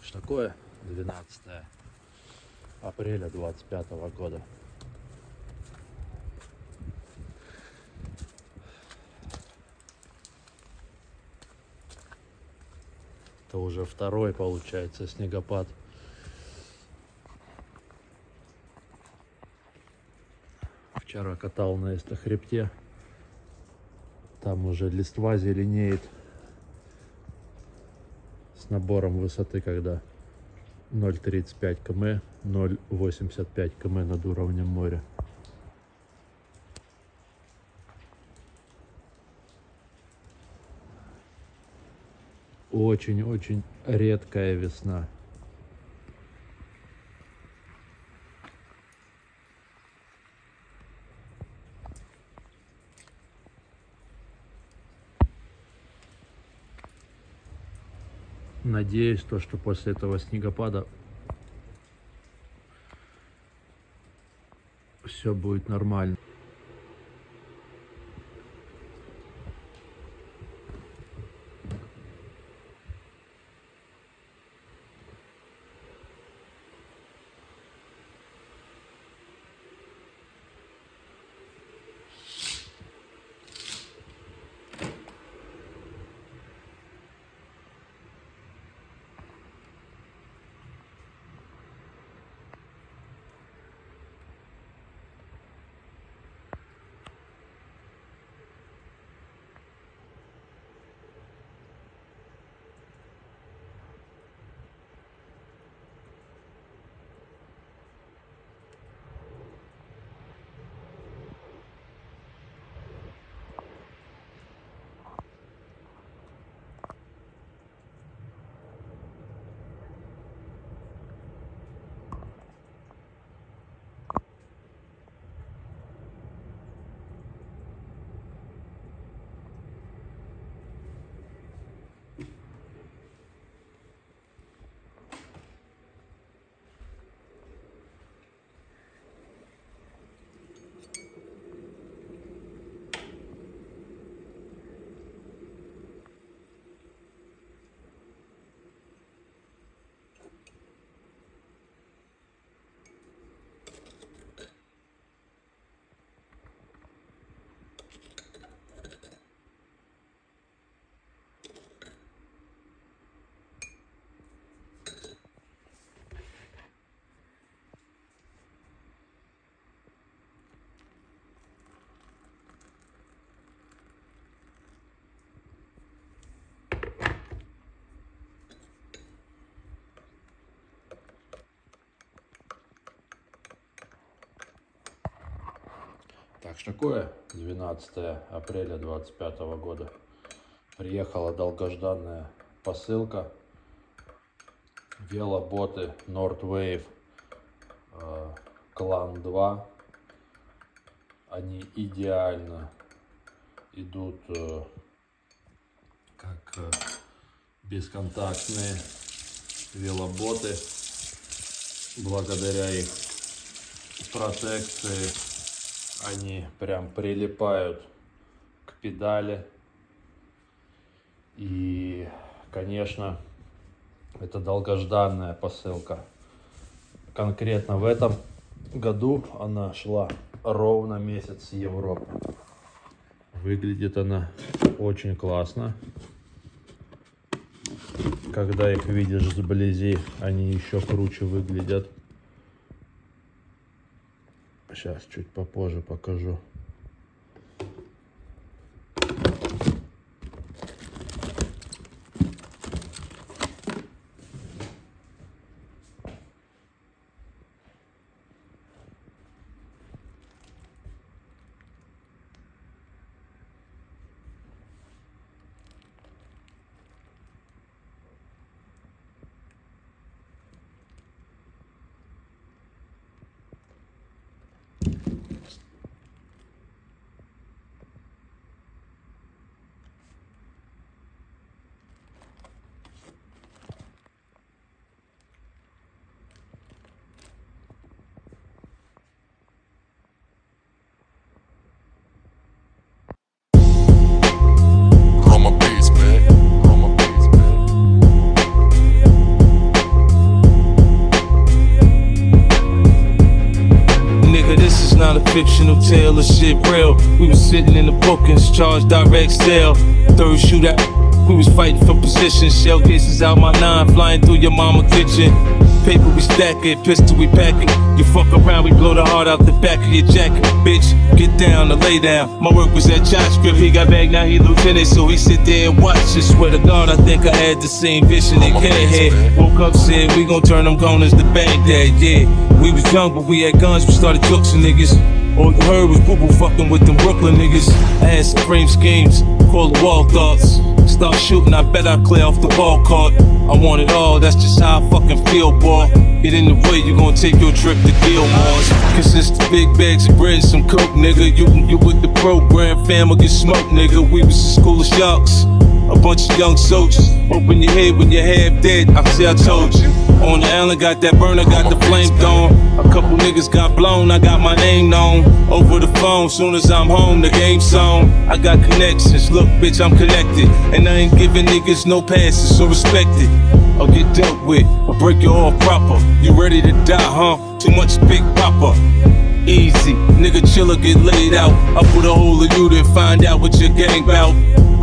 Что такое 12 апреля 25 года. Это уже второй, получается, снегопад. Вчера катал на Эсто-хребте. Там уже листва зеленеет с набором высоты, когда 0,35 км, 0,85 км над уровнем моря. Очень-очень редкая весна. Надеюсь, что после этого снегопада все будет нормально. Так, что такое 12 апреля 25 года. Приехала долгожданная посылка. Велоботы Норт Вейв Клан 2. Они идеально идут как бесконтактные велоботы. Благодаря их протекции они прям прилипают к педали. И, конечно, это долгожданная посылка. Конкретно в этом году она шла ровно месяц с Европы. Выглядит она очень классно. Когда их видишь сблизи, они еще круче выглядят. Сейчас чуть попозже покажу. fictional tale of shit real. We was sitting in the bookings, charged direct sale. Third shootout, we was fighting for position. Shell cases out my 9, flying through your mama kitchen. Paper we stack it, pistol we pack it. You fuck around, we blow the heart out the back of your jacket. Bitch, get down or lay down. My work was at Josh Grip, he got back, now he lieutenant. So he sit there and watch. I swear to God, I think I had the same vision that Ken had. Woke up, said, we gon' turn them goners to Baghdad, yeah. We was young, but we had guns, we started jokesing niggas. All you heard was boo-boo fucking with them Brooklyn niggas. I had supreme schemes, called the wall thoughts. Start shooting, I bet I clear off the ball court. I want it all, that's just how I fucking feel, boy. Get in the way, you gon' take your trip to Gilmore's. Consist of big bags of bread, some coke, nigga. You with the program, fam will get smoked, nigga. We was a school of sharks, a bunch of young soldiers. Open your head when you're half dead, I see I told you. On the island, got that burner, got the flame thrown. A couple niggas got blown, I got my name known. Over the phone, soon as I'm home, the game's on. I got connections, look bitch, I'm connected. And I ain't giving niggas no passes, so respect it. I'll get dealt with, I'll break you off proper. You ready to die, huh? Too much big papa. Easy, nigga chiller get laid out. I'll put a hole in you to find out what your gang bout.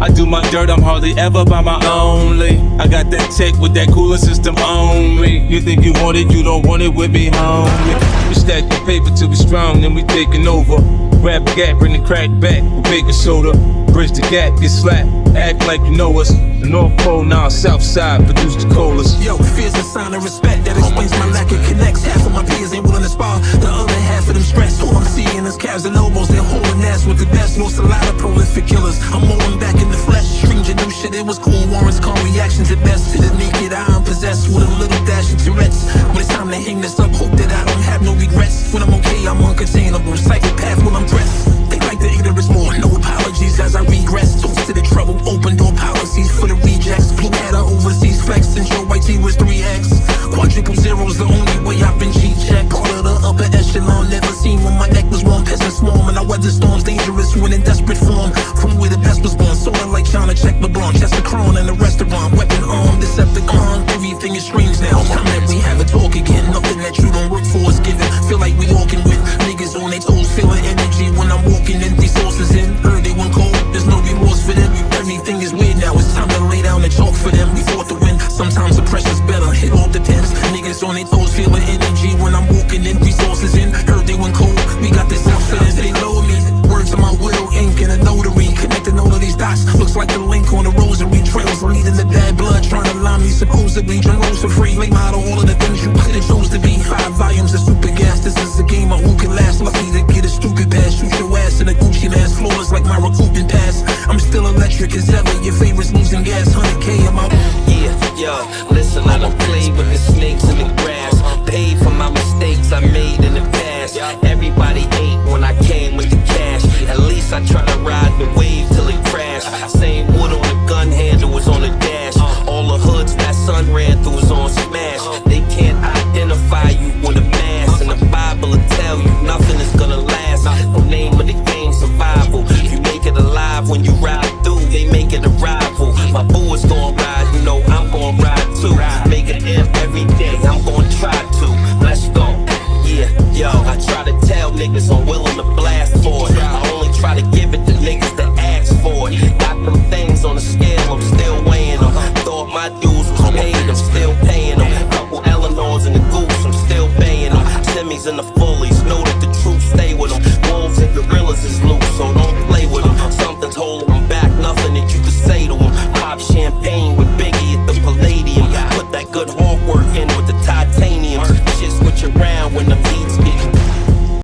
I do my dirt, I'm hardly ever by my only. I got that tech with that cooling system on me. You think you want it, you don't want it with me, homie. We stack the paper till we strong, then we taking over. Grab a gap, bring the crack back with baking soda. Bridge the gap, get slapped, act like you know us. The North Pole, now South Side, produce the colas. Yo, fear's a sign of respect that explains my lack of connects. Half of my peers ain't willing to spar, the other half of them stressed. All I'm seeing is calves and elbows, they're holding ass with the best. Most a lot of prolific killers, I'm mowing back in the flesh. Stranger new shit, it was cool warrants, calm reactions at best. To the naked eye, I'm possessed with a little dash of Tourette's. When it's time to hang this up, hope that I don't have no regrets. When I'm okay, I'm uncontainable, psychopath when I'm dressed. They like the ignorance more, no apologies as I regress. Toast to the trouble, open door policies for the rejects. Blue hat overseas flex, since your white tee was 3X. Quadruple zeros, the only way I've been G-checked. Part of the upper echelon, never seen when my neck was warm. Peasant swarm, and I weather storms dangerous when in desperate form. From where the best was born, sorta like trying to check LeBron. Chester Cron in a restaurant, weapon armed, Decepticon. Everything is strange now, time that we have a talk again. Nothing that you don't work for is given. Feel like we all can win. Niggas on their toes, feeling energy when I'm walking empty sources in. Heard they went cold, there's no remorse for them. Everything is weird now, it's time to lay down the chalk for them. We fought to win, sometimes the pressure's better, it all depends. Niggas on their toes, feeling energy when I'm walking in. Resources in, heard they went cold, we got this outfit, they load me. Words of my will, ink and a notary. Connecting all of these dots, looks like the link on the rosary. Trails leading the bad blood, trying to line me supposedly. Drum rolls for free, late model, all of the things you could've chose to be. 5 volumes of super gas, this is a game of who can last. Lucky to get a stupid pass, shoot your ass in a Gucci mask. Floors like my recouping pass, I'm still electric as ever. Your favorites losing gas, 100K in my... Yeah, yo, listen, I don't play with the snakes in the grass. Paid for my mistakes I made in the past. Everybody ate when I came with the cash. At least I try to ride the wave till it crashed. Same wood on the gun handle was on the dash. All the hoods that sun ran through was on smash. They can't identify you with a mask. And the Bible will tell you nothing is gonna last. The name of the game, survival. You make it alive when you ride through, they make it a rival. My boo is gon' ride, you know I'm gon' ride too. Make it M every day, I'm gon' try to. Let's go. Yeah, yo, I try to tell niggas I'm willing to blast for it. I only try to give it to niggas that ask for it. Got them things on the scale, I'm still weighing them. Thought my dues was paid, I'm still paying them. Couple Eleanors in the goose, I'm still paying them. Semis in the